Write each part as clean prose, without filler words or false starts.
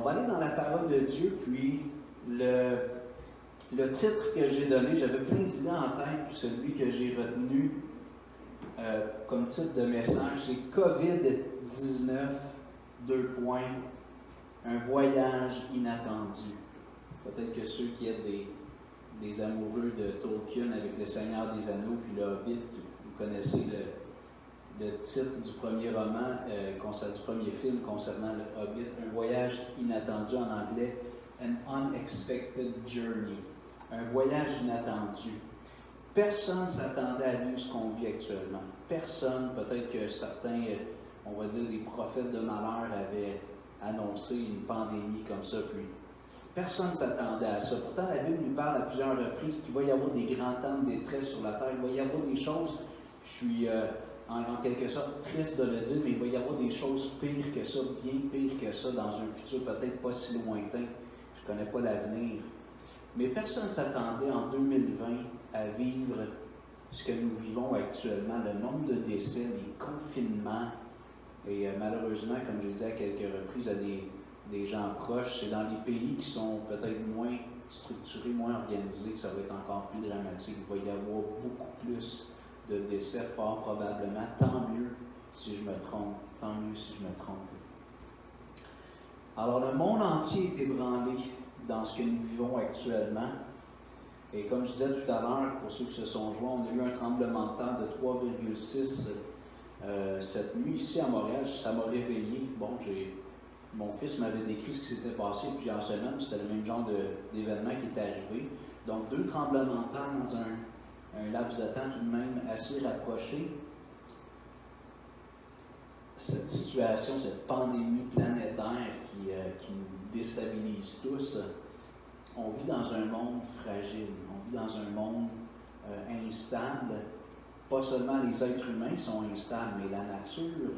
va aller dans la parole de Dieu, puis le titre que j'ai donné, j'avais plein d'idées en tête, puis celui que j'ai retenu comme titre de message, c'est COVID-19, un voyage inattendu. Peut-être que ceux qui êtes des amoureux de Tolkien avec le Seigneur des Anneaux, puis le Hobbit, vous connaissez le titre du premier roman, du premier film concernant le Hobbit, un voyage inattendu en anglais, An Unexpected Journey, un voyage inattendu. Personne ne s'attendait à vivre ce qu'on vit actuellement. Personne, peut-être que certains, on va dire des prophètes de malheur avaient annoncé une pandémie comme ça, puis personne ne s'attendait à ça. Pourtant, la Bible nous parle à plusieurs reprises qu'il va y avoir des grands temps de détresse sur la terre, il va y avoir des choses, je suis en quelque sorte triste de le dire, mais il va y avoir des choses pires que ça, bien pires que ça, dans un futur peut-être pas si lointain. Je ne connais pas l'avenir. Mais personne ne s'attendait en 2020 à vivre ce que nous vivons actuellement, le nombre de décès, les confinements, et malheureusement, comme je l'ai dit à quelques reprises à des gens proches, c'est dans les pays qui sont peut-être moins structurés, moins organisés, que ça va être encore plus dramatique. Il va y avoir beaucoup plus de décès, fort probablement. Tant mieux si je me trompe. Tant mieux si je me trompe. Alors, le monde entier est ébranlé dans ce que nous vivons actuellement. Et comme je disais tout à l'heure, pour ceux qui se sont joints, on a eu un tremblement de terre de 3,6 cette nuit ici à Montréal. Ça m'a réveillé. Bon, mon fils m'avait décrit ce qui s'était passé il y a plusieurs semaines. C'était le même genre d'événement qui était arrivé. Donc, 2 tremblements de terre dans un laps de temps tout de même assez rapproché. Cette situation, cette pandémie planétaire qui nous déstabilise tous, on vit dans un monde fragile, on vit dans un monde instable. Pas seulement les êtres humains sont instables, mais la nature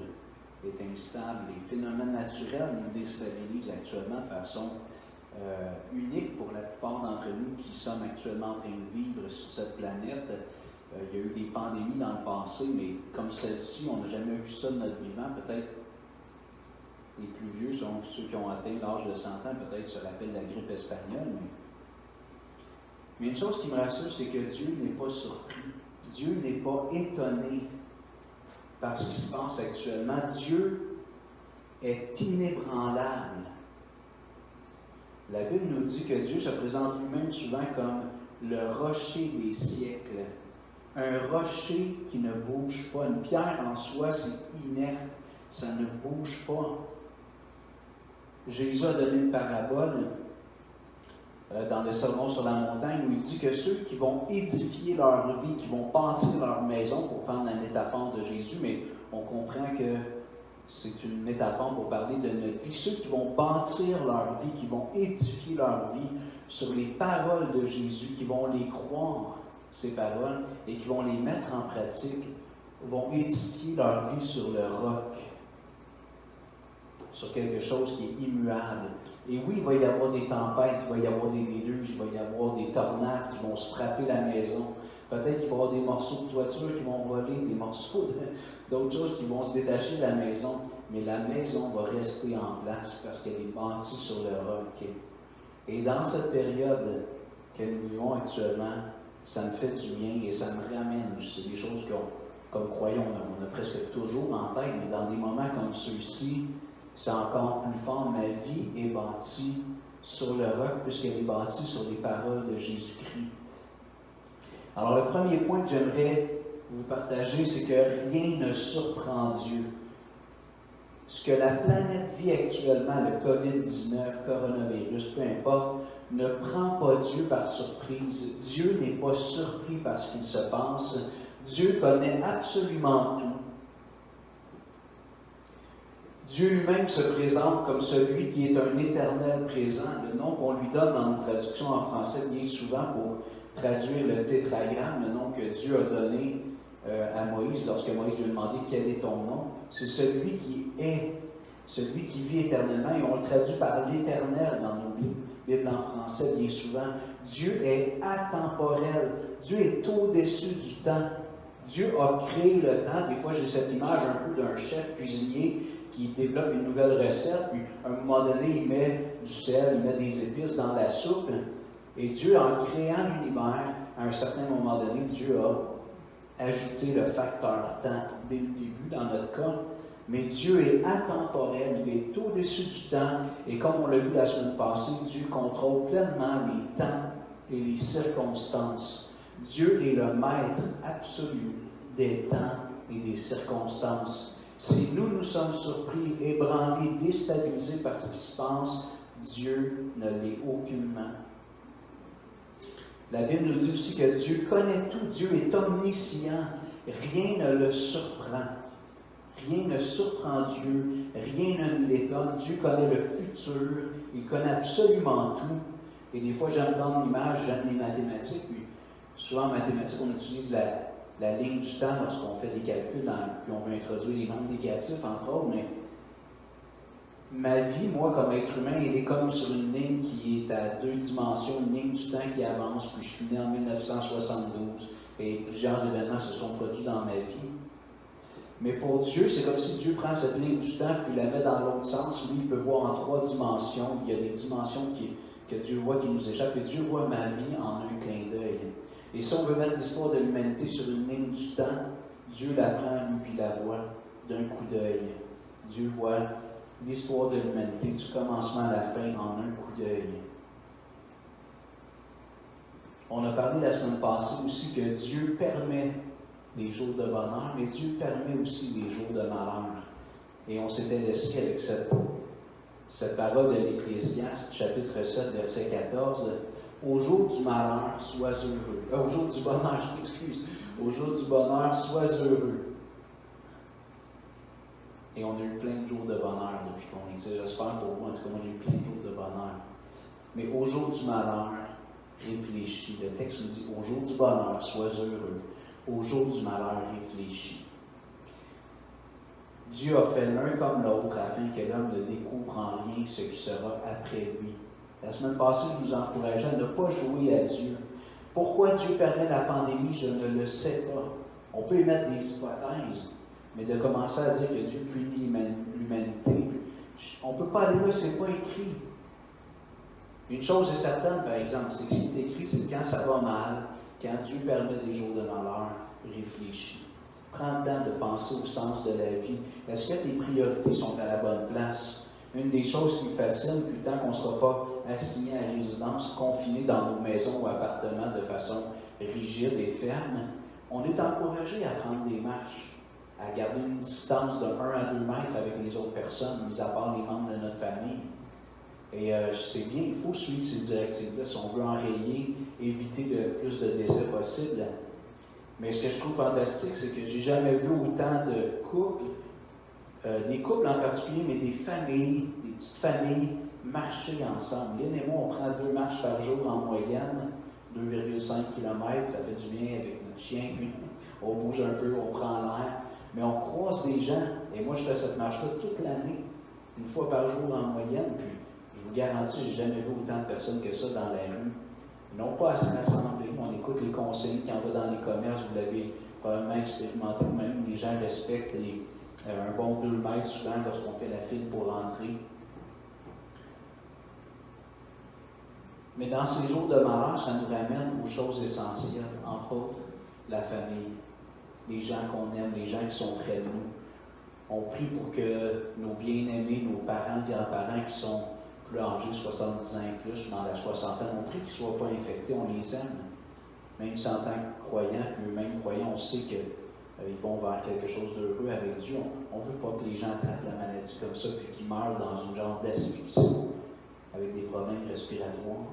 est instable. Les phénomènes naturels nous déstabilisent actuellement de façon unique pour la plupart d'entre nous qui sommes actuellement en train de vivre sur cette planète. Il y a eu des pandémies dans le passé, mais comme celle-ci, on n'a jamais vu ça de notre vivant. Peut-être les plus vieux sont ceux qui ont atteint l'âge de 100 ans, peut-être se rappellent la grippe espagnole. Mais une chose qui me rassure, c'est que Dieu n'est pas surpris. Dieu n'est pas étonné par ce qui se passe actuellement. Dieu est inébranlable. La Bible nous dit que Dieu se présente lui-même souvent comme le rocher des siècles. Un rocher qui ne bouge pas. Une pierre en soi, c'est inerte. Ça ne bouge pas. Jésus a donné une parabole dans le Sermon sur la montagne où il dit que ceux qui vont édifier leur vie, qui vont bâtir leur maison, pour prendre la métaphore de Jésus, mais on comprend que c'est une métaphore pour parler de notre vie. Ceux qui vont bâtir leur vie, qui vont édifier leur vie sur les paroles de Jésus, qui vont les croire, ces paroles, et qui vont les mettre en pratique, vont édifier leur vie sur le roc, sur quelque chose qui est immuable. Et oui, il va y avoir des tempêtes, il va y avoir des déluges, il va y avoir des tornades qui vont se frapper la maison. Peut-être qu'il va y avoir des morceaux de toiture qui vont voler, des morceaux d'autres choses qui vont se détacher de la maison. Mais la maison va rester en place parce qu'elle est bâtie sur le roc. Et dans cette période que nous vivons actuellement, ça me fait du bien et ça me ramène. C'est des choses comme croyants, on a presque toujours en tête, mais dans des moments comme ceux-ci, c'est encore plus fort. Ma vie est bâtie sur le roc puisqu'elle est bâtie sur les paroles de Jésus-Christ. Alors, le premier point que j'aimerais vous partager, c'est que rien ne surprend Dieu. Ce que la planète vit actuellement, le COVID-19, coronavirus, peu importe, ne prend pas Dieu par surprise. Dieu n'est pas surpris par ce qu'il se passe. Dieu connaît absolument tout. Dieu lui-même se présente comme celui qui est un éternel présent. Le nom qu'on lui donne dans nos traductions en français bien souvent pour traduire le tétragramme, le nom que Dieu a donné à Moïse lorsque Moïse lui a demandé quel est ton nom, c'est celui qui est, celui qui vit éternellement, et on le traduit par l'éternel dans nos Bibles en français bien souvent. Dieu est atemporel, Dieu est au-dessus du temps. Dieu a créé le temps. Des fois, j'ai cette image un peu d'un chef cuisinier qui développe une nouvelle recette, puis à un moment donné, il met du sel, il met des épices dans la soupe. Et Dieu, en créant l'univers, à un certain moment donné, Dieu a ajouté le facteur temps dès le début, dans notre cas. Mais Dieu est atemporel, il est au-dessus du temps. Et comme on l'a vu la semaine passée, Dieu contrôle pleinement les temps et les circonstances. Dieu est le maître absolu des temps et des circonstances. Si nous sommes surpris, ébranlés, déstabilisés par ce qui se passe, Dieu ne l'est aucunement. La Bible nous dit aussi que Dieu connaît tout, Dieu est omniscient, rien ne le surprend. Rien ne surprend Dieu, rien ne l'étonne. Dieu connaît le futur, il connaît absolument tout. Et des fois, j'aime prendre l'image, j'aime les mathématiques. Puis souvent en mathématiques, on utilise la ligne du temps lorsqu'on fait des calculs, puis on veut introduire les nombres négatifs, entre autres. Mais ma vie, moi, comme être humain, elle est comme sur une ligne qui est à 2 dimensions, une ligne du temps qui avance. Puis je suis né en 1972 et plusieurs événements se sont produits dans ma vie. Mais pour Dieu, c'est comme si Dieu prend cette ligne du temps puis la met dans l'autre sens. Lui, il peut voir en 3 dimensions. Il y a des dimensions que Dieu voit qui nous échappent. Et Dieu voit ma vie en un clin d'œil. Et si on veut mettre l'histoire de l'humanité sur une ligne du temps, Dieu la prend, lui, puis la voit d'un coup d'œil. Dieu voit l'histoire de l'humanité du commencement à la fin en un coup d'œil. On a parlé la semaine passée aussi que Dieu permet les jours de bonheur, mais Dieu permet aussi les jours de malheur. Et on s'était laissé avec cette parole de l'Ecclésiaste, chapitre 7, verset 14. Au jour du malheur, sois heureux. Au jour du bonheur, Au jour du bonheur, sois heureux. Et on a eu plein de jours de bonheur depuis qu'on est ici. J'espère pour vous, en tout cas, moi j'ai eu plein de jours de bonheur. Mais au jour du malheur, réfléchis. Le texte nous dit, au jour du bonheur, sois heureux. Au jour du malheur, réfléchis. Dieu a fait l'un comme l'autre afin que l'homme ne découvre en rien ce qui sera après lui. La semaine passée, je vous encourageais à ne pas jouer à Dieu. Pourquoi Dieu permet la pandémie, je ne le sais pas. On peut émettre des hypothèses, mais de commencer à dire que Dieu punit l'humanité, on ne peut pas aller là, c'est pas écrit. Une chose est certaine, par exemple, c'est que ce qui est écrit, c'est que quand ça va mal, quand Dieu permet des jours de malheur, réfléchis. Prends le temps de penser au sens de la vie. Est-ce que tes priorités sont à la bonne place? Une des choses qui me fascine, puis tant qu'on ne sera pas assigné à résidence, confiné dans nos maisons ou appartements de façon rigide et ferme, on est encouragé à prendre des marches, à garder une distance de 1 à 2 mètres avec les autres personnes, mis à part les membres de notre famille. Et c'est bien, il faut suivre ces directives-là si on veut enrayer, éviter le plus de décès possible. Mais ce que je trouve fantastique, c'est que j'ai jamais vu autant de couples, des couples en particulier, mais des familles, des petites familles, marcher ensemble. Lynn et moi, on prend 2 marches par jour en moyenne, 2,5 km, ça fait du bien avec notre chien. On bouge un peu, on prend l'air, mais on croise des gens. Et moi, je fais cette marche-là toute l'année, une fois par jour en moyenne. Puis, je vous garantis, je n'ai jamais vu autant de personnes que ça dans la rue. Ils n'ont pas à se rassembler. On écoute les consignes. Quand on va dans les commerces, vous l'avez probablement expérimenté. Même les gens respectent un bon 2 mètres souvent lorsqu'on fait la file pour rentrer. Mais dans ces jours de malheur, ça nous ramène aux choses essentielles. Entre autres, la famille. Les gens qu'on aime, les gens qui sont près de nous. On prie pour que nos bien-aimés, nos parents, grands-parents qui sont plus âgés, 70 ans et plus, dans la soixantaine, on prie qu'ils ne soient pas infectés, on les aime. Même si en tant que croyants, puis eux-mêmes croyants, on sait qu'ils vont vers quelque chose d'heureux avec Dieu. On ne veut pas que les gens attrapent la maladie comme ça, puis qu'ils meurent dans une genre d'asphyxie, avec des problèmes respiratoires.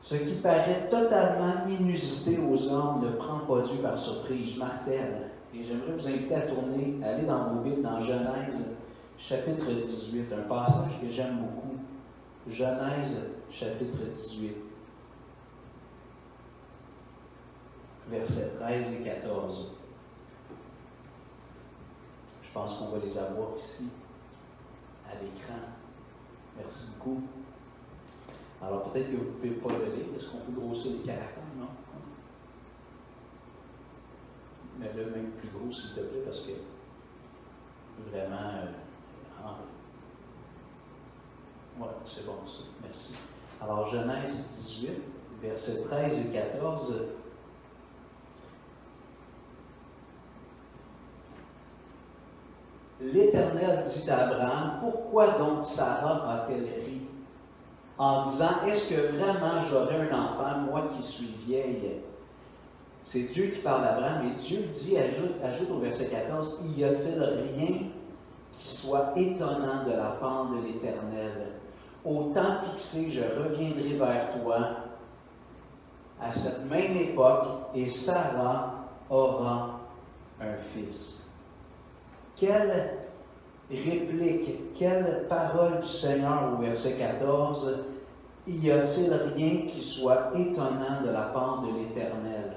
Ce qui paraît totalement inusité aux hommes ne prend pas Dieu par surprise. Je martèle. Et j'aimerais vous inviter à tourner, à aller dans vos Bibles, dans Genèse, chapitre 18, un passage que j'aime beaucoup. Genèse, chapitre 18, versets 13 et 14. Je pense qu'on va les avoir ici, à l'écran. Merci beaucoup. Alors peut-être que vous ne pouvez pas le lire. Est-ce qu'on peut grossir les caractères? Non? Mets-le même plus gros, s'il te plaît, parce que vraiment... Oui, c'est bon ça, merci. Alors, Genèse 18, versets 13 et 14. L'Éternel dit à Abraham, « Pourquoi donc Sara a-t-elle ri? » En disant, « Est-ce que vraiment j'aurai un enfant, moi qui suis vieille? » C'est Dieu qui parle à Abraham, et Dieu dit, ajoute au verset 14, « Y a-t-il rien qui soit étonnant de la part de l'Éternel? Au temps fixé, je reviendrai vers toi à cette même époque, et Sara aura un fils. » Quelle réplique, quelle parole du Seigneur au verset 14, « Y a-t-il rien qui soit étonnant de la part de l'Éternel? »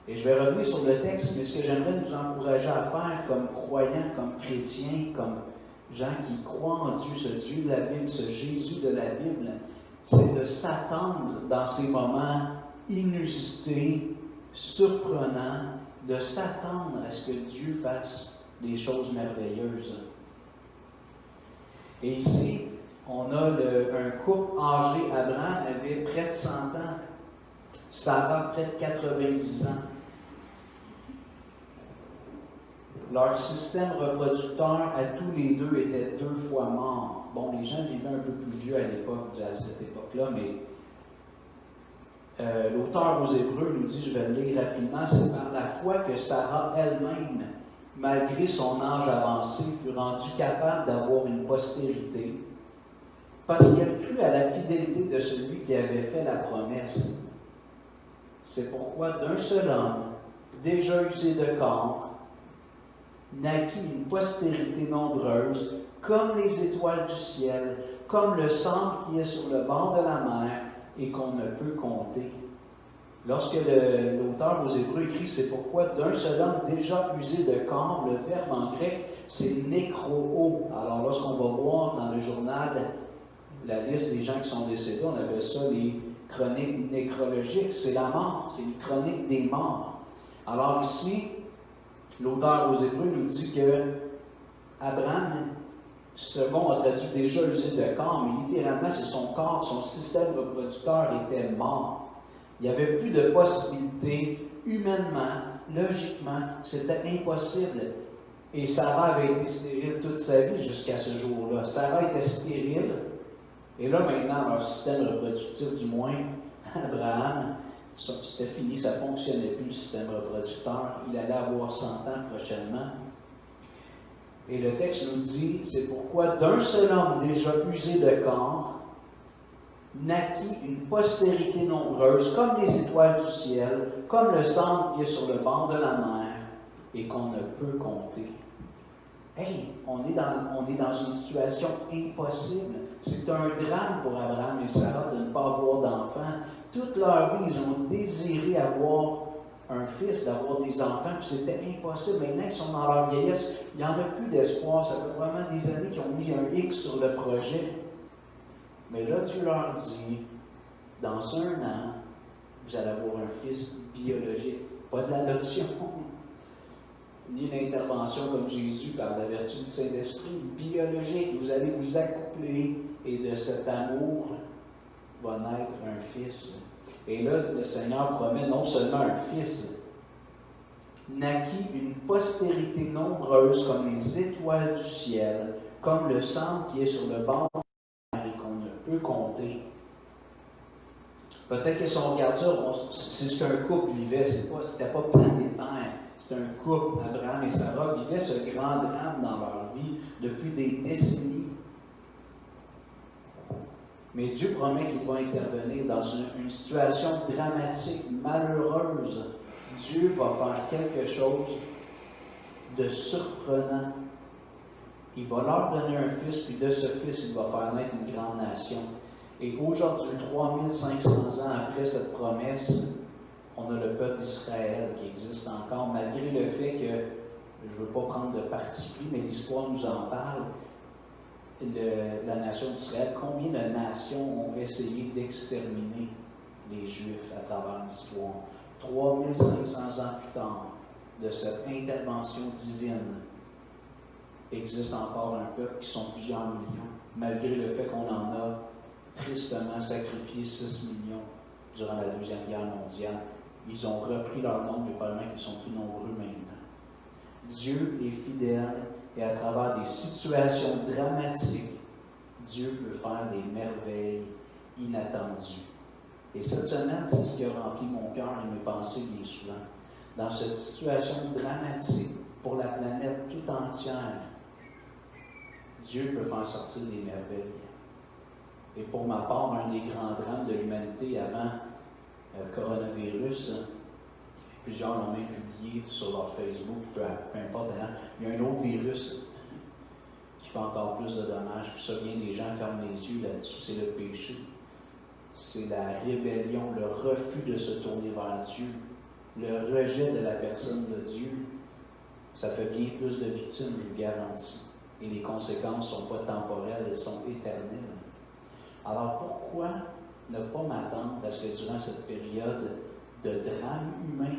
Et je vais revenir sur le texte, mais ce que j'aimerais nous encourager à faire comme croyants, comme chrétiens, comme gens qui croient en Dieu, ce Dieu de la Bible, ce Jésus de la Bible, c'est de s'attendre dans ces moments inusités, surprenants, de s'attendre à ce que Dieu fasse des choses merveilleuses. Et ici, on a un couple âgé. Abraham avait près de 100 ans, Sara près de 90 ans. Leur système reproducteur à tous les deux était 2 fois mort. Bon, les gens vivaient un peu plus vieux à cette époque-là, mais l'auteur aux Hébreux nous dit, je vais le lire rapidement, c'est par la foi que Sara elle-même, malgré son âge avancé, fut rendue capable d'avoir une postérité, parce qu'elle crut à la fidélité de celui qui avait fait la promesse. C'est pourquoi d'un seul homme, déjà usé de corps, naquit une postérité nombreuse, comme les étoiles du ciel, comme le sable qui est sur le bord de la mer, et qu'on ne peut compter. Lorsque l'auteur aux Hébreux écrit, c'est pourquoi d'un seul homme déjà usé de corps, le verbe en grec, c'est nécro. Alors lorsqu'on va voir dans le journal la liste des gens qui sont décédés, on appelle ça les chroniques nécrologiques, c'est la mort, c'est les chroniques des morts. Alors ici, l'auteur aux Hébreux nous dit que Abraham, second a traduit déjà usé de corps, mais littéralement, c'est son corps, son système reproducteur était mort. Il n'y avait plus de possibilité, humainement, logiquement, c'était impossible. Et Sara avait été stérile toute sa vie jusqu'à ce jour-là. Sara était stérile, et là maintenant, leur système reproductif, du moins, Abraham, c'était fini, ça ne fonctionnait plus le système reproducteur. Il allait avoir 100 ans prochainement. Et le texte nous dit, c'est pourquoi d'un seul homme déjà usé de corps, naquit une postérité nombreuse, comme les étoiles du ciel, comme le sable qui est sur le bord de la mer, et qu'on ne peut compter. Hey, on est dans une situation impossible. C'est un drame pour Abraham et Sara de ne pas avoir d'enfants. Toute leur vie, ils ont désiré avoir un fils, d'avoir des enfants, puis c'était impossible. Maintenant, ils sont dans leur vieillesse, il n'y en a plus d'espoir. Ça fait vraiment des années qu'ils ont mis un X sur le projet. Mais là, Dieu leur dit, dans 1 an, vous allez avoir un fils biologique. Pas de l'adoption, ni une intervention comme Jésus par la vertu du Saint-Esprit, biologique. Vous allez vous accoupler et de cet amour va naître un fils. Et là, le Seigneur promet non seulement un fils, naquit une postérité nombreuse comme les étoiles du ciel, comme le sable qui est sur le bord de la mer et qu'on ne peut compter. Peut-être que si on regarde ça, c'est ce qu'un couple vivait, c'était pas planétaire. C'était un couple, Abraham et Sara, vivaient ce grand drame dans leur vie depuis des décennies. Mais Dieu promet qu'il va intervenir dans une situation dramatique, malheureuse. Dieu va faire quelque chose de surprenant. Il va leur donner un fils, puis de ce fils, il va faire naître une grande nation. Et aujourd'hui, 3500 ans après cette promesse, on a le peuple d'Israël qui existe encore, malgré le fait que, je ne veux pas prendre de parti pris, mais l'histoire nous en parle, la nation d'Israël, combien de nations ont essayé d'exterminer les Juifs à travers l'histoire? 3500 ans plus tard, de cette intervention divine, existe encore un peuple qui sont plusieurs millions, malgré le fait qu'on en a tristement sacrifié 6 millions durant la Deuxième Guerre mondiale. Ils ont repris leur nombre, mais probablement qu'ils sont plus nombreux maintenant. Dieu est fidèle et à travers des situations dramatiques, Dieu peut faire des merveilles inattendues. Et cette semaine, c'est ce qui a rempli mon cœur et mes pensées bien souvent. Dans cette situation dramatique pour la planète tout entière, Dieu peut faire sortir des merveilles. Et pour ma part, un des grands drames de l'humanité avant le coronavirus, plusieurs l'ont même publié sur leur Facebook, peu importe, il y a un autre virus qui fait encore plus de dommages, puis ça, bien des gens ferment les yeux là-dessus, c'est le péché. C'est la rébellion, le refus de se tourner vers Dieu, le rejet de la personne de Dieu. Ça fait bien plus de victimes, je vous garantis. Et les conséquences ne sont pas temporelles, elles sont éternelles. Alors pourquoi ne pas m'attendre à ce que durant cette période de drame humain,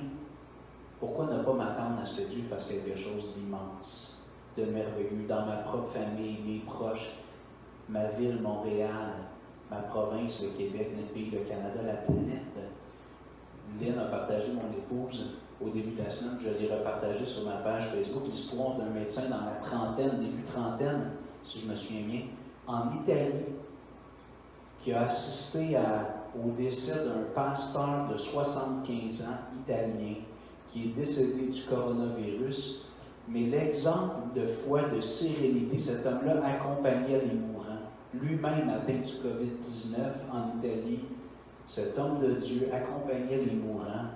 pourquoi ne pas m'attendre à ce que Dieu fasse quelque chose d'immense, de merveilleux, dans ma propre famille, mes proches, ma ville, Montréal, ma province, le Québec, notre pays, le Canada, la planète. Lynn a partagé, mon épouse, au début de la semaine, je l'ai repartagé sur ma page Facebook, l'histoire d'un médecin dans la trentaine, début trentaine, si je me souviens bien, en Italie, qui a assisté au décès d'un pasteur de 75 ans italien, qui est décédé du coronavirus. Mais l'exemple de foi, de sérénité, cet homme-là accompagnait les mourants. Lui-même atteint du COVID-19 en Italie. Cet homme de Dieu accompagnait les mourants.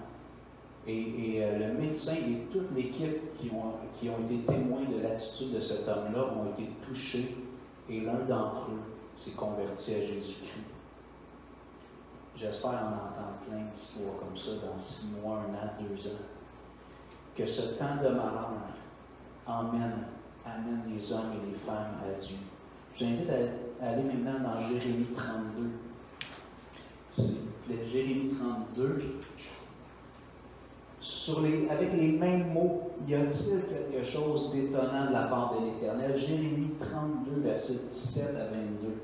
Et le médecin et toute l'équipe qui ont été témoins de l'attitude de cet homme-là ont été touchés. Et l'un d'entre eux s'est converti à Jésus-Christ. J'espère en entendre plein d'histoires comme ça dans 6 mois, 1 an, 2 ans. Que ce temps de malheur amène les hommes et les femmes à Dieu. Je vous invite à aller maintenant dans Jérémie 32. S'il vous plaît, Jérémie 32. Avec les mêmes mots, y a-t-il quelque chose d'étonnant de la part de l'Éternel? Jérémie 32, versets 17 à 22.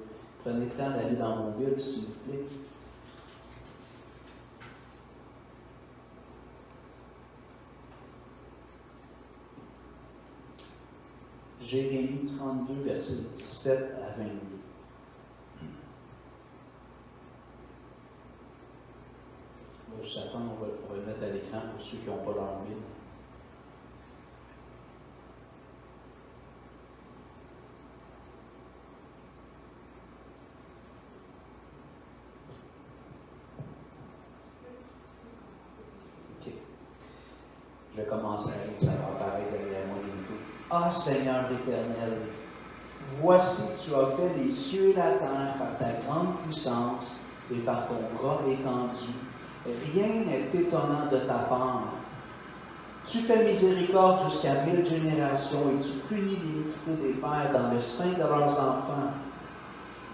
Prenez le temps d'aller dans vos Bibles, s'il vous plaît. Jérémie 32, versets 17 à 22. On va juste attendre, on va le mettre à l'écran pour ceux qui n'ont pas leur Bible. OK. Je vais commencer à lire, ça va apparaître derrière moi bientôt. Ah, Seigneur éternel, voici, tu as fait les cieux et la terre par ta grande puissance et par ton bras étendu. Rien n'est étonnant de ta part. Tu fais miséricorde jusqu'à 1000 générations et tu punis l'iniquité des pères dans le sein de leurs enfants.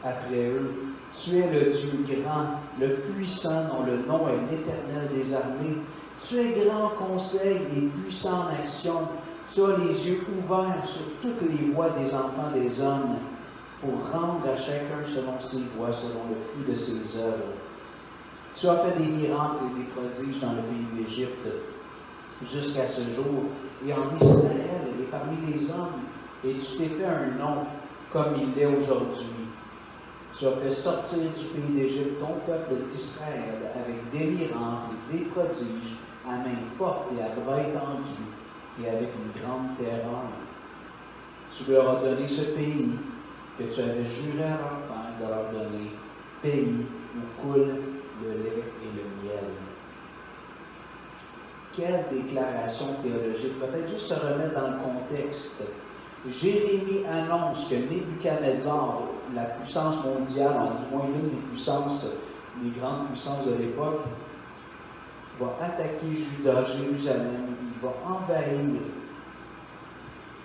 Après eux, tu es le Dieu grand, le puissant dont le nom est l'Éternel des armées. Tu es grand conseil et puissant en action. Tu as les yeux ouverts sur toutes les voies des enfants des hommes pour rendre à chacun selon ses voies, selon le fruit de ses œuvres. Tu as fait des miracles et des prodiges dans le pays d'Égypte jusqu'à ce jour, et en Israël et parmi les hommes, et tu t'es fait un nom comme il l'est aujourd'hui. Tu as fait sortir du pays d'Égypte ton peuple d'Israël avec des miracles et des prodiges, à main forte et à bras étendus, et avec une grande terreur. Tu leur as donné ce pays que tu avais juré à leur père de leur donner, pays où coule le lait et le miel. Quelle déclaration théologique! Peut-être juste se remettre dans le contexte. Jérémie annonce que Nebuchadnezzar, la puissance mondiale, du moins l'une des puissances, les grandes puissances de l'époque, va attaquer Juda, Jérusalem, il va envahir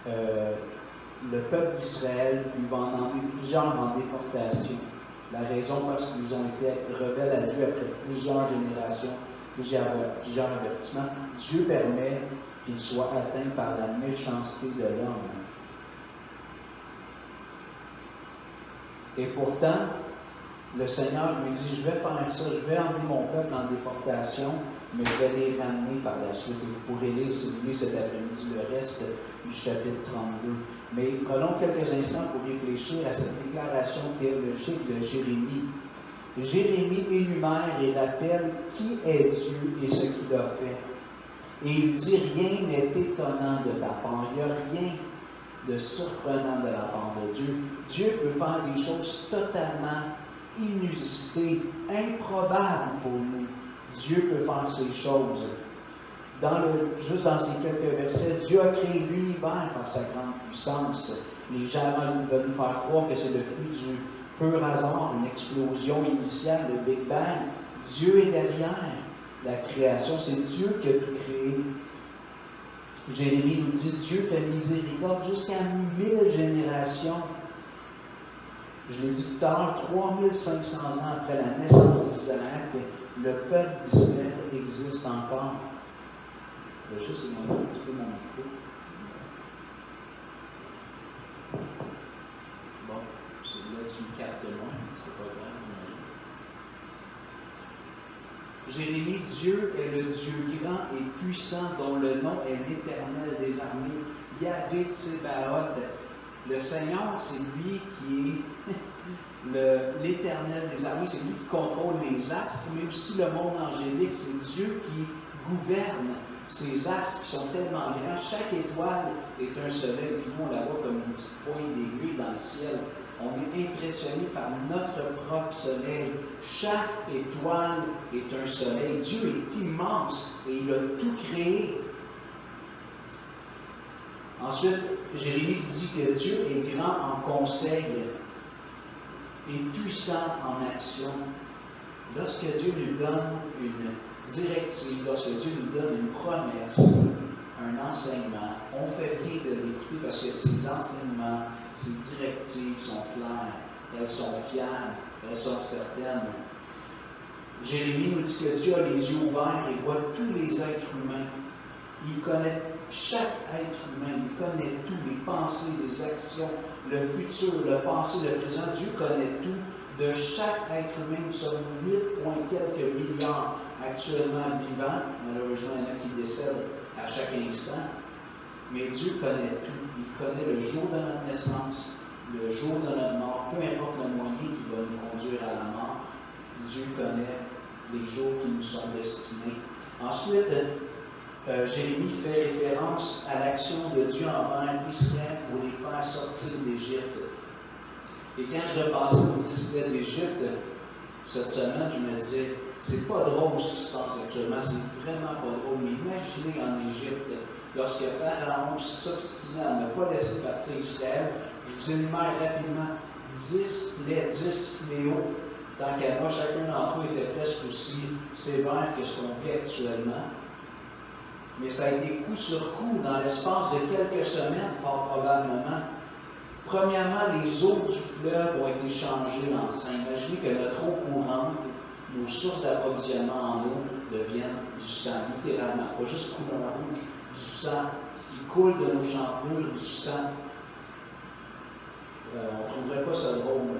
le peuple d'Israël, puis il va en emmener plusieurs en déportation. La raison, parce qu'ils ont été rebelles à Dieu après plusieurs générations, plusieurs avertissements. Dieu permet qu'ils soient atteints par la méchanceté de l'homme. Et pourtant, le Seigneur lui dit, je vais faire ça, je vais emmener mon peuple en déportation, mais je vais les ramener par la suite. Et vous pourrez lire, si vous voulez, cet après-midi, le reste du chapitre 32. Mais prenons quelques instants pour réfléchir à cette déclaration théologique de Jérémie. Jérémie énumère et rappelle qui est Dieu et ce qu'il a fait. Et il dit, rien n'est étonnant de ta part, il n'y a rien de surprenant de la part de Dieu. Dieu peut faire des choses totalement inusitées, improbables pour nous. Dieu peut faire ces choses. Juste dans ces quelques versets, Dieu a créé l'univers par sa grande puissance. Les gens veulent nous faire croire que c'est le fruit du pur hasard, une explosion initiale, le Big Bang. Dieu est derrière la création, c'est Dieu qui a tout créé. Jérémie nous dit, Dieu fait miséricorde jusqu'à 1000 générations. Je l'ai dit tout à l'heure, 3500 ans après la naissance d'Israël, que le peuple d'Israël existe encore. Je vais juste éloigner un petit peu mon micro. Bon, là tu me captes loin, c'est pas grave. Jérémie, Dieu est le Dieu grand et puissant dont le nom est l'Éternel des armées, Yahvé Tsebaoth. Le Seigneur, c'est lui qui est l'Éternel des armées, c'est lui qui contrôle les astres, mais aussi le monde angélique, c'est Dieu qui gouverne ces astres qui sont tellement grands. Chaque étoile est un soleil, puis nous on la voit comme une petite pointe d'aiguille dans le ciel. On est impressionné par notre propre soleil. Chaque étoile est un soleil. Dieu est immense et il a tout créé. Ensuite, Jérémie dit que Dieu est grand en conseil et puissant en action. Lorsque Dieu nous donne une directive, lorsque Dieu nous donne une promesse, un enseignement, on fait bien de l'écouter parce que ces enseignements, ces directives sont claires, elles sont fiables, elles sont certaines. Jérémie nous dit que Dieu a les yeux ouverts et voit tous les êtres humains. Il connaît chaque être humain, il connaît tout, les pensées, les actions, le futur, le passé, le présent. Dieu connaît tout de chaque être humain. Nous sommes 8 quelques milliards actuellement vivants. Malheureusement, il y en a qui décèdent à chaque instant. Mais Dieu connaît tout. Il connaît le jour de notre naissance, le jour de notre mort, peu importe le moyen qui va nous conduire à la mort. Dieu connaît les jours qui nous sont destinés. Ensuite, Jérémie fait référence à l'action de Dieu envers Israël pour les faire sortir d'Égypte. Et quand je repensais au display d'Égypte, cette semaine, je me disais, c'est pas drôle ce qui se passe actuellement, c'est vraiment pas drôle. Mais imaginez en Égypte, lorsque Pharaon s'obstinait à ne pas laisser partir Israël, je vous énumère rapidement 10 fléaux. Tant qu'à moi, chacun d'entre eux était presque aussi sévère que ce qu'on vit actuellement. Mais ça a été coup sur coup dans l'espace de quelques semaines, fort probablement. Premièrement, les eaux du fleuve ont été changées en sang. Imaginez que notre eau courante, nos sources d'approvisionnement en eau deviennent du sang, littéralement. Pas juste couleur rouge, du sang qui coule de nos champlures, du sang. On ne trouverait pas ça drôle.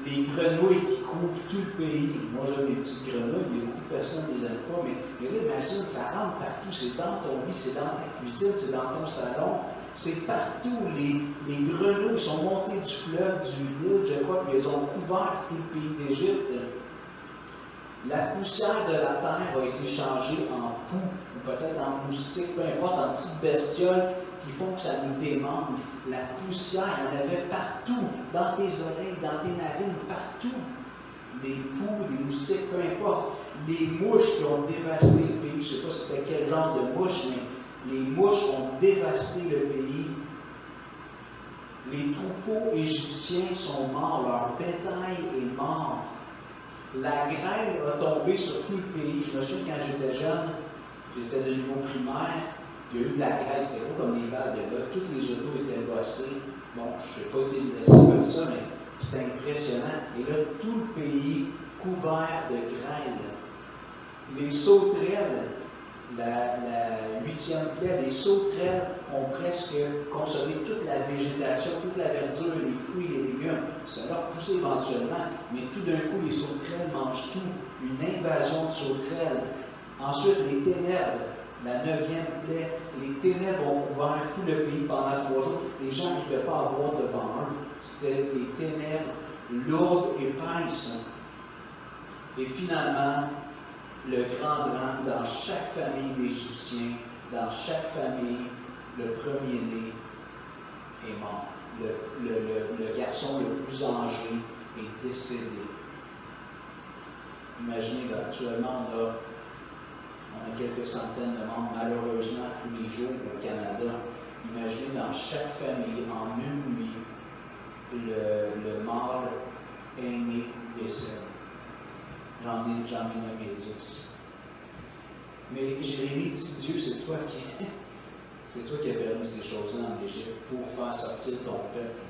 Les grenouilles qui couvrent tout le pays. Moi, j'aime les petites grenouilles, mais beaucoup de personnes ne les aiment pas. Mais là, imagine, ça rentre partout. C'est dans ton lit, c'est dans ta cuisine, c'est dans ton salon. C'est partout. Les grenouilles sont montées du fleuve, du Nil, je crois, puis elles ont couvert tout le pays d'Égypte. La poussière de la terre a été changée en poux, ou peut-être en moustique, peu importe, en petites bestioles qui font que ça nous démange. La poussière, il y en avait partout, dans tes oreilles, dans tes narines, partout. Des poux, des moustiques, peu importe. Les mouches qui ont dévasté le pays, je ne sais pas c'était quel genre de mouche, mais les mouches ont dévasté le pays. Les troupeaux égyptiens sont morts, leur bétail est mort. La grêle a tombé sur tout le pays. Je me souviens quand j'étais jeune, j'étais de niveau primaire, il y a eu de la grêle, c'était pas comme des balles de là, toutes les autos étaient bossées. Bon, je n'ai pas été blessé comme ça, mais c'était impressionnant. Et là, tout le pays couvert de grêle. Les sauterelles, la 8e plaie, les sauterelles ont presque consommé toute la végétation, toute la verdure, les fruits, les légumes. Ça leur poussait éventuellement, mais tout d'un coup, les sauterelles mangent tout. Une invasion de sauterelles. Ensuite, les ténèbres, la 9e plaie, les ténèbres ont couvert tout le pays pendant 3 jours. Les gens n'arrivaient pas à voir devant eux. C'était des ténèbres lourdes, épaisses. Et finalement, le grand drame dans chaque famille d'Égyptiens, dans chaque famille, le premier-né est mort. Le garçon le plus âgé est décédé. Imaginez, là, actuellement, on a quelques centaines de morts, malheureusement, tous les jours au Canada. Imaginez, dans chaque famille, en une nuit, le mâle aîné décède. J'en ai nommé 10. Mais Jérémie dit, Dieu, c'est toi qui as permis ces choses-là en Égypte pour faire sortir ton peuple.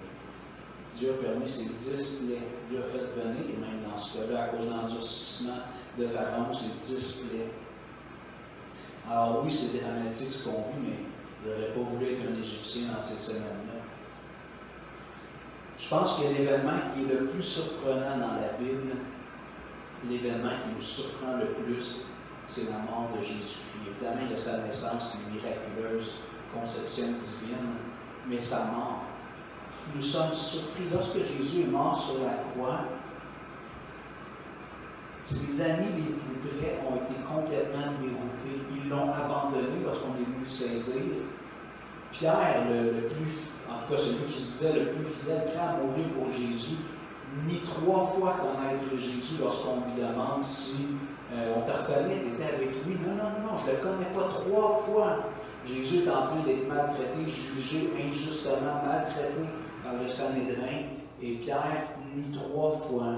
Dieu a permis ces 10 plaies. Dieu a fait venir, et même dans ce cas-là, à cause de l'endurcissement de Pharaon, ces 10 plaies. Alors oui, c'est dramatique ce qu'on vit, mais je n'aurais pas voulu être un Égyptien dans ces semaines-là. Je pense que l'événement qui est le plus surprenant dans la Bible, l'événement qui nous surprend le plus, c'est la mort de Jésus-Christ. Évidemment, il y a sa naissance, une miraculeuse conception divine, mais sa mort. Nous sommes surpris. Lorsque Jésus est mort sur la croix, ses amis les plus près ont été complètement déroutés. Ils l'ont abandonné lorsqu'on est venu le saisir. Pierre, en tout cas celui qui se disait le plus fidèle, prêt à mourir pour Jésus, nie 3 fois connaître Jésus lorsqu'on lui demande si on te reconnaît, tu étais avec lui. Non, je ne le connais pas. 3 fois. Jésus est en train d'être maltraité, jugé injustement, maltraité par le Sanhédrin. Et Pierre nie 3 fois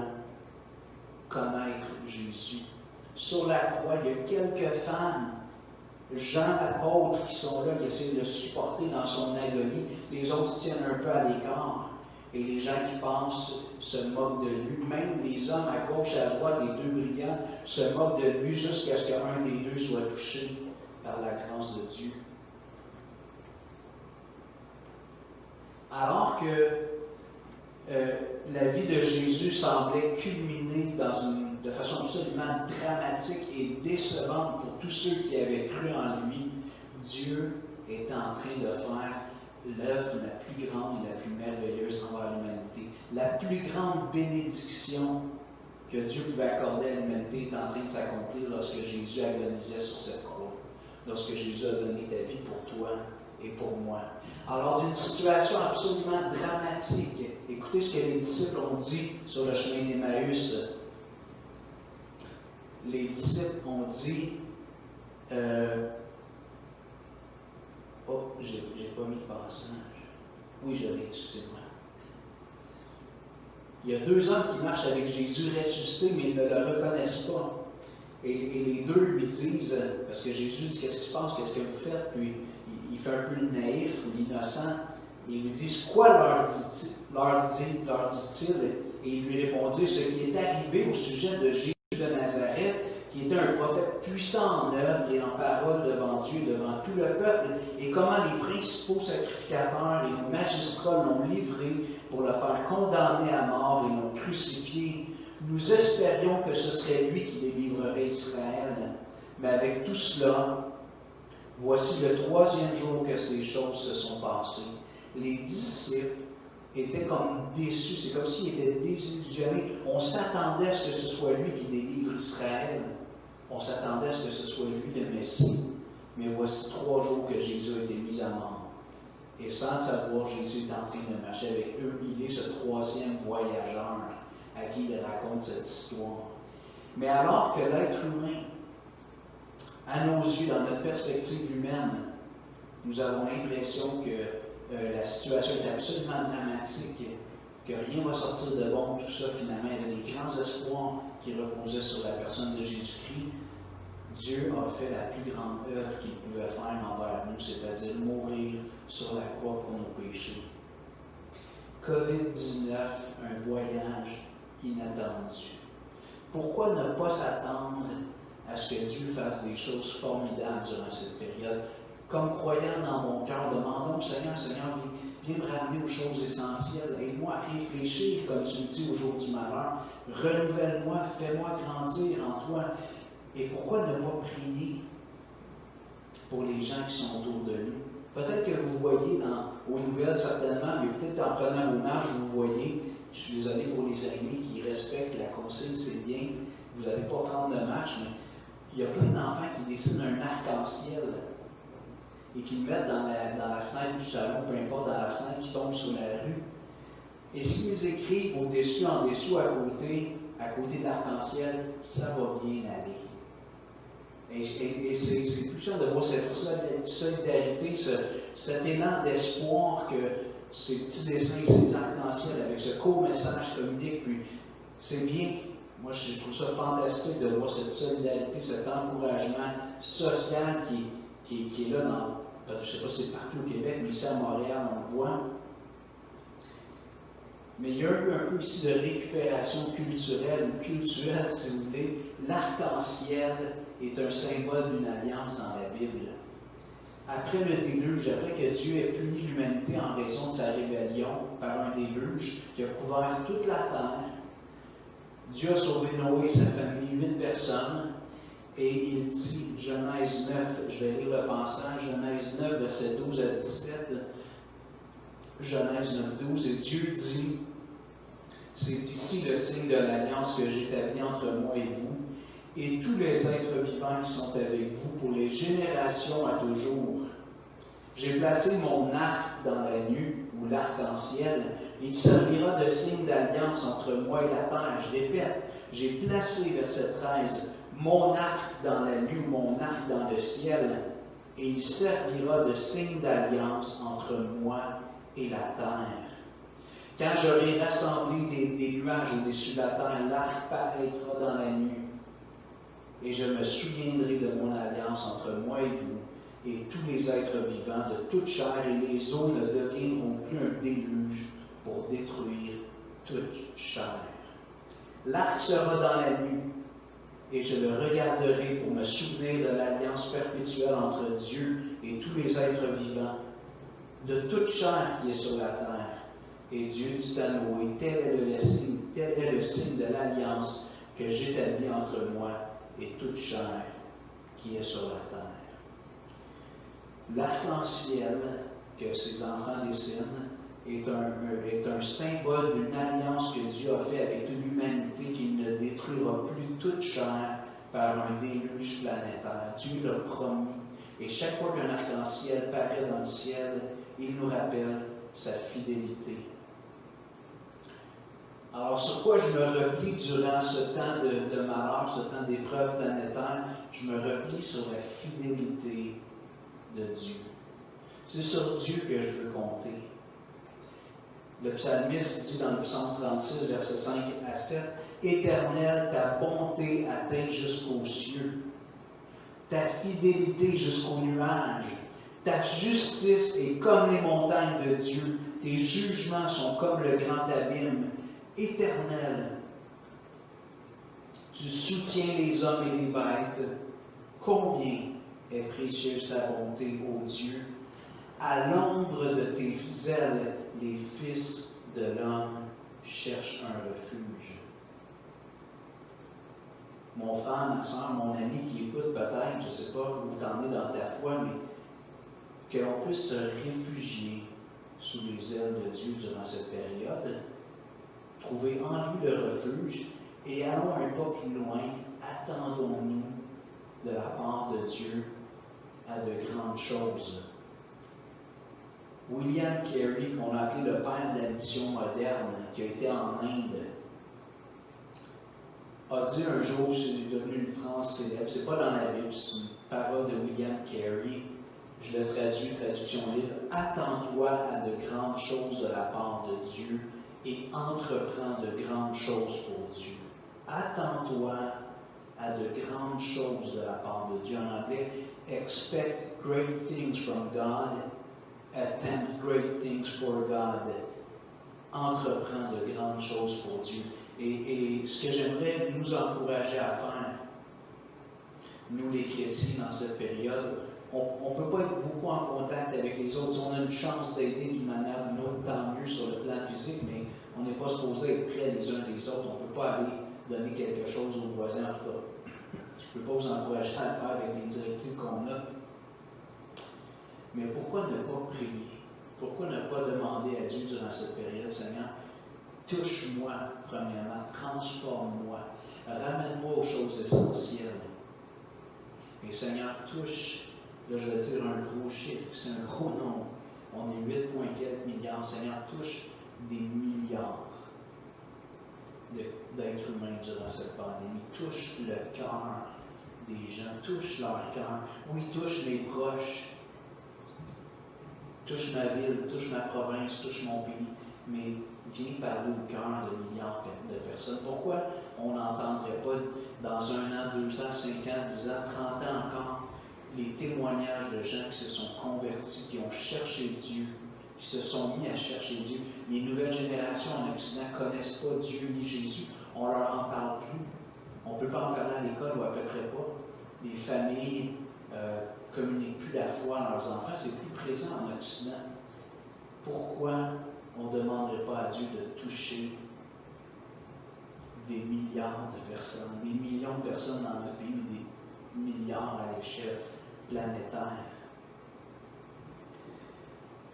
connaître Jésus. Sur la croix, il y a quelques femmes, Jean apôtres, qui sont là, qui essaient de le supporter dans son agonie. Les autres se tiennent un peu à l'écart. Et les gens qui pensent se moquent de lui. Même les hommes à gauche et à droite, les 2 brillants, se moquent de lui jusqu'à ce qu'un des 2 soit touché par la grâce de Dieu. Alors que la vie de Jésus semblait culminer de façon absolument dramatique et décevante pour tous ceux qui avaient cru en lui, Dieu est en train de faire l'œuvre la plus grande et la plus merveilleuse envers l'humanité. La plus grande bénédiction que Dieu pouvait accorder à l'humanité est en train de s'accomplir lorsque Jésus agonisait sur cette croix. Lorsque Jésus a donné ta vie pour toi et pour moi. Alors, d'une situation absolument dramatique, écoutez ce que les disciples ont dit sur le chemin d'Emmaüs. Les disciples ont dit j'ai pas mis le passage. Oui, je l'ai, excusez-moi. Il y a 2 hommes qui marchent avec Jésus ressuscité, mais ils ne le reconnaissent pas. Et les 2 lui disent, parce que Jésus dit, qu'est-ce qui se passe, qu'est-ce que vous faites? Puis il fait un peu le naïf ou l'innocent. Et ils lui disent, quoi leur dit-il? Et il lui répondit, ce qui est arrivé au sujet de Jésus de Nazareth, qui était un prophète puissant en œuvre et en parole devant Dieu, devant tout le peuple, et comment les principaux sacrificateurs et nos magistrats l'ont livré pour le faire condamner à mort et l'ont crucifié. Nous espérions que ce serait lui qui délivrerait Israël. Mais avec tout cela, voici le 3e jour que ces choses se sont passées. Les disciples étaient comme déçus, c'est comme s'ils étaient désillusionnés. On s'attendait à ce que ce soit lui qui délivre Israël. On s'attendait à ce que ce soit lui le Messie. Mais voici 3 jours que Jésus a été mis à mort. Et sans le savoir, Jésus est en train de marcher avec eux. Il est ce 3e voyageur à qui il raconte cette histoire. Mais alors que l'être humain, à nos yeux, dans notre perspective humaine, nous avons l'impression que la situation est absolument dramatique, que rien ne va sortir de bon, tout ça, finalement, il y avait des grands espoirs qui reposaient sur la personne de Jésus-Christ. Dieu a fait la plus grande œuvre qu'il pouvait faire envers nous, c'est-à-dire mourir sur la croix pour nos péchés. COVID-19, un voyage inattendu. Pourquoi ne pas s'attendre à ce que Dieu fasse des choses formidables durant cette période? Comme croyant dans mon cœur, demandons au Seigneur, Viens me ramener aux choses essentielles. Aide-moi à réfléchir, comme tu le dis au jour du malheur. Renouvelle-moi, fais-moi grandir en toi. Et pourquoi ne pas prier pour les gens qui sont autour de nous? Peut-être que vous voyez aux nouvelles certainement, mais peut-être en prenant vos marches, vous voyez, je suis désolé pour les aînés qui respectent la consigne, c'est bien, vous n'allez pas prendre de marche, mais il y a plein d'enfants qui dessinent un arc-en-ciel et qui le mettent dans la fenêtre du salon, peu importe, dans la fenêtre qui tombe sur la rue. Et s'ils écrivent au-dessus, en dessous, à côté de l'arc-en-ciel, ça va bien aller. Et c'est touchant de voir cette solidarité, cet élan d'espoir que ces petits dessins, ces arcs-en-ciel avec ce court message communiquent. Puis c'est bien, moi je trouve ça fantastique de voir cette solidarité, cet encouragement social qui est là je ne sais pas si c'est partout au Québec, mais ici à Montréal, on le voit. Mais il y a un peu ici de récupération culturelle ou culturelle, si vous voulez. L'arc-en-ciel est un symbole d'une alliance dans la Bible. Après le déluge, après que Dieu ait puni l'humanité en raison de sa rébellion par un déluge qui a couvert toute la terre, Dieu a sauvé Noé et sa famille, 8 personnes, et il dit, Genèse 9, je vais lire le passage, Genèse 9, versets 12 à 17, Genèse 9, 12, et Dieu dit, c'est ici le signe de l'alliance que j'établis entre moi et vous, et tous les êtres vivants qui sont avec vous pour les générations à toujours. J'ai placé mon arc dans la nuit, ou l'arc-en-ciel, et il servira de signe d'alliance entre moi et la terre. Je répète, j'ai placé, verset 13, mon arc dans la nuit, ou mon arc dans le ciel, et il servira de signe d'alliance entre moi et la terre. Quand j'aurai rassemblé des nuages au-dessus de la terre, l'arc paraîtra dans la nuit. Et je me souviendrai de mon alliance entre moi et vous, et tous les êtres vivants de toute chair, et les eaux ne deviendront plus un déluge pour détruire toute chair. L'arc sera dans la nuit, et je le regarderai pour me souvenir de l'alliance perpétuelle entre Dieu et tous les êtres vivants, de toute chair qui est sur la terre. Et Dieu dit à Noé, tel est le signe de l'alliance que j'établis entre moi et toute chair qui est sur la terre. L'arc-en-ciel que ces enfants dessinent est un symbole d'une alliance que Dieu a faite avec toute l'humanité, qu'il ne détruira plus toute chair par un déluge planétaire. Dieu l'a promis. Et chaque fois qu'un arc-en-ciel paraît dans le ciel, il nous rappelle sa fidélité. Alors, sur quoi je me replie durant ce temps de malheur, ce temps d'épreuve planétaire? Je me replie sur la fidélité de Dieu. C'est sur Dieu que je veux compter. Le psalmiste dit dans le psaume 36, versets 5 à 7, « Éternel, ta bonté atteint jusqu'aux cieux, ta fidélité jusqu'aux nuages, ta justice est comme les montagnes de Dieu, tes jugements sont comme le grand abîme. Éternel, tu soutiens les hommes et les bêtes. Combien est précieuse ta bonté, ô Dieu! À l'ombre de tes ailes, les fils de l'homme cherchent un refuge. » Mon frère, ma soeur, mon ami qui écoute peut-être, je ne sais pas où tu en es dans ta foi, mais que l'on puisse se réfugier sous les ailes de Dieu durant cette période, trouver en lui le refuge, et allons un pas plus loin, attendons-nous de la part de Dieu à de grandes choses. William Carey, qu'on a appelé le père de la mission moderne, qui a été en Inde, a dit un jour, c'est devenu une phrase célèbre, c'est pas dans la Bible, c'est une parole de William Carey, je le traduis, traduction libre, « Attends-toi à de grandes choses de la part de Dieu et entreprends de grandes choses pour Dieu. » Attends-toi à de grandes choses de la part de Dieu. En anglais, « Expect great things from God, attempt great things for God. » Entreprends de grandes choses pour Dieu. Et ce que j'aimerais nous encourager à faire, nous les chrétiens dans cette période, on ne peut pas être beaucoup en contact avec les autres. Si on a une chance d'aider d'une manière ou d'une autre, tant mieux sur le plan physique, mais on n'est pas supposé être près les uns des autres. On ne peut pas aller donner quelque chose aux voisins, en tout cas. Je ne peux pas vous encourager à le faire avec les directives qu'on a. Mais pourquoi ne pas prier? Pourquoi ne pas demander à Dieu durant cette période, Seigneur, touche-moi, premièrement, transforme-moi, ramène-moi aux choses essentielles. Et Seigneur, touche, là je vais dire un gros chiffre, c'est un gros nombre. On est 8 point quelques milliards. Seigneur, touche des milliards d'êtres humains durant cette pandémie. Touche le cœur des gens, touche leur cœur. Oui, touche mes proches. Touche ma ville, touche ma province, touche mon pays, mais viens parler au cœur de milliards de personnes. Pourquoi on n'entendrait pas dans 1 an, 2 ans, 5 ans, 10 ans, 30 ans encore, les témoignages de gens qui se sont convertis, qui ont cherché Dieu, qui se sont mis à chercher Dieu. Les nouvelles générations en Occident ne connaissent pas Dieu ni Jésus. On ne leur en parle plus. On ne peut pas en parler à l'école ou à peu près pas. Les familles communiquent plus la foi à leurs enfants. C'est plus présent en Occident. Pourquoi on ne demanderait pas à Dieu de toucher des milliards de personnes, des millions de personnes dans le pays, des milliards à l'échelle planétaire?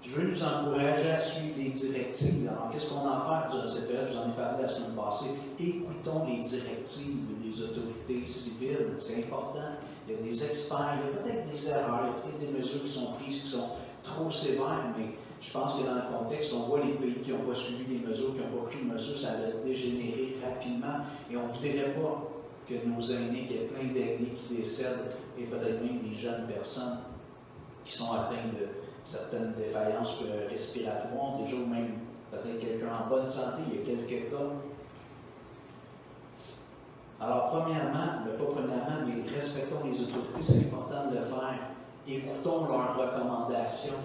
Je veux nous encourager à suivre les directives. Alors, qu'est-ce qu'on en fait durant cette période? Je vous en ai parlé la semaine passée. Écoutons les directives des autorités civiles. C'est important. Il y a des experts, il y a peut-être des erreurs, il y a peut-être des mesures qui sont prises qui sont trop sévères, mais je pense que dans le contexte, on voit les pays qui n'ont pas suivi les mesures, qui n'ont pas pris de mesures, ça va dégénérer rapidement. Et on ne voudrait pas que nos aînés, qu'il y ait plein d'aînés qui décèdent, et peut-être même des jeunes personnes qui sont atteintes de certaines défaillances respiratoires, déjà, ou même peut-être quelqu'un en bonne santé, il y a quelques cas. Alors, premièrement, pas premièrement, mais respectons les autorités, c'est important de le faire. Écoutons leurs recommandations.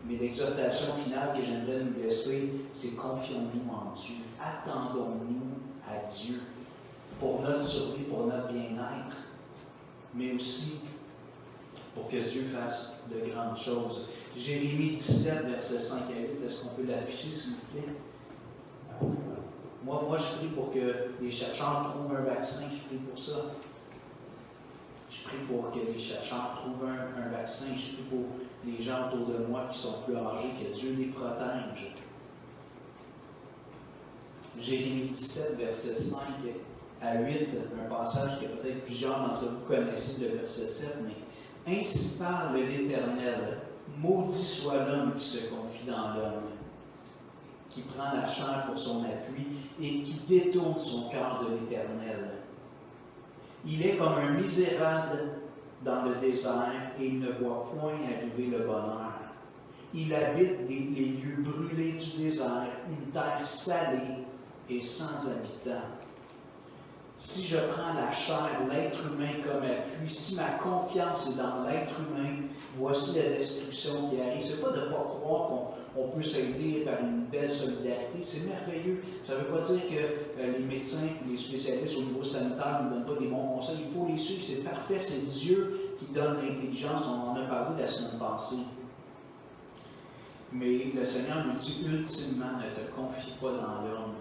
Mais l'exhortation finale que j'aimerais nous laisser, c'est confions-nous en Dieu. Attendons-nous à Dieu pour notre survie, pour notre bien-être, mais aussi pour que Dieu fasse de grandes choses. Jérémie 17, versets 5 à 8, est-ce qu'on peut l'afficher, s'il vous plaît? Moi, je prie pour que les chercheurs trouvent un vaccin, je prie pour ça. Je prie pour que les chercheurs trouvent un vaccin, je prie pour les gens autour de moi qui sont plus âgés, que Dieu les protège. Jérémie 17, versets 5 à 8, un passage que peut-être plusieurs d'entre vous connaissez, le verset 7, mais ainsi parle l'Éternel, maudit soit l'homme qui se confie dans l'homme, qui prend la chair pour son appui et qui détourne son cœur de l'Éternel. Il est comme un misérable dans le désert et il ne voit point arriver le bonheur. Il habite les lieux brûlés du désert, une terre salée et sans habitants. Si je prends la chair, l'être humain comme appui, si ma confiance est dans l'être humain, voici la destruction qui arrive. Ce n'est pas de ne pas croire qu'on peut s'aider par une belle solidarité. C'est merveilleux. Ça ne veut pas dire que les médecins et les spécialistes au niveau sanitaire ne nous donnent pas des bons conseils. Il faut les suivre. C'est parfait. C'est Dieu qui donne l'intelligence. On en a parlé la semaine passée. Mais le Seigneur nous dit ultimement, ne te confie pas dans l'homme.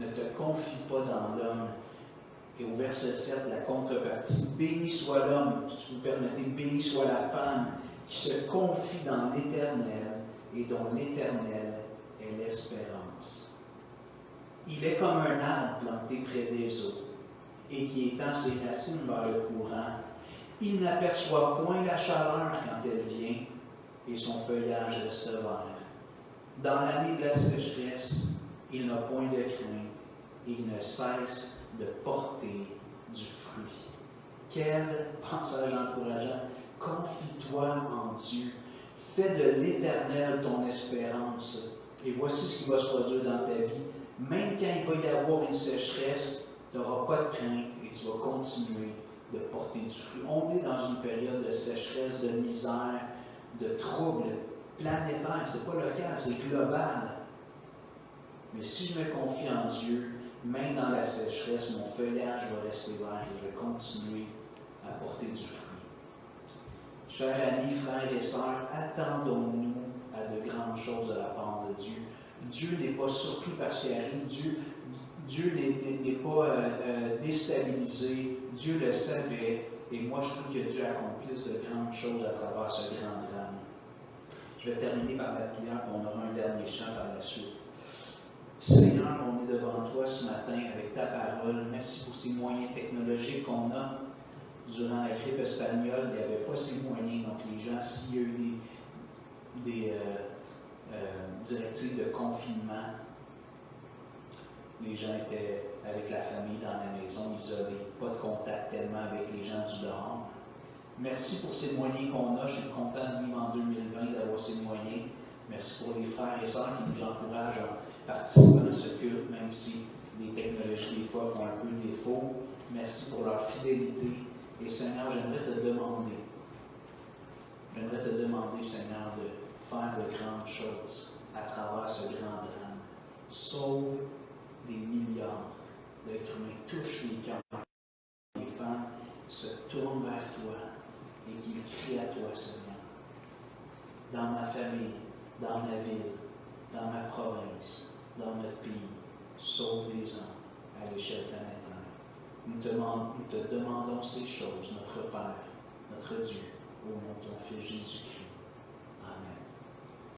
Ne te confie pas dans l'homme. Et au verset 7, la contrepartie, béni soit l'homme, si vous permettez, béni soit la femme qui se confie dans l'Éternel et dont l'Éternel est l'espérance. Il est comme un arbre planté près des eaux et qui étend ses racines vers le courant. Il n'aperçoit point la chaleur quand elle vient et son feuillage reste vert. Dans l'année de la sécheresse, il n'a point de crainte et il ne cesse de porter du fruit. Quel passage encourageant. Confie-toi en Dieu. Fais de l'Éternel ton espérance. Et voici ce qui va se produire dans ta vie. Même quand il va y avoir une sécheresse, tu n'auras pas de crainte et tu vas continuer de porter du fruit. On est dans une période de sécheresse, de misère, de troubles planétaires. Ce n'est pas local, c'est global. Mais si je me confie en Dieu, même dans la sécheresse, mon feuillage va rester vert et je vais continuer à porter du fruit. Je Chers amis, frères et sœurs, attendons-nous à de grandes choses de la part de Dieu. Dieu n'est pas surpris par ce qui arrive. Dieu n'est pas déstabilisé. Dieu le savait. Et moi, je trouve que Dieu accomplisse de grandes choses à travers ce grand drame. Je vais terminer par la prière, puis on aura un dernier chant par la suite. Seigneur, on est devant toi ce matin avec ta parole. Merci pour ces moyens technologiques qu'on a. Durant la grippe espagnole, il n'y avait pas ces moyens. Donc, les gens, s'il y a eu des directives de confinement, les gens étaient avec la famille dans la maison, isolés, pas de contact tellement avec les gens du dehors. Merci pour ces moyens qu'on a. Je suis content de vivre en 2020, d'avoir ces moyens. Merci pour les frères et sœurs qui nous encouragent à participer à ce culte, même si les technologies, des fois, font un peu défaut. Merci pour leur fidélité. Et Seigneur, j'aimerais te demander, Seigneur, de faire de grandes choses à travers ce grand drame. Sauve des milliards d'êtres humains, touche les cœurs. Les femmes se tournent vers toi et qu'ils crient à toi, Seigneur. Dans ma famille, dans ma ville, dans ma province, dans notre pays, sauve des hommes à l'échelle planétaire. Nous te demandons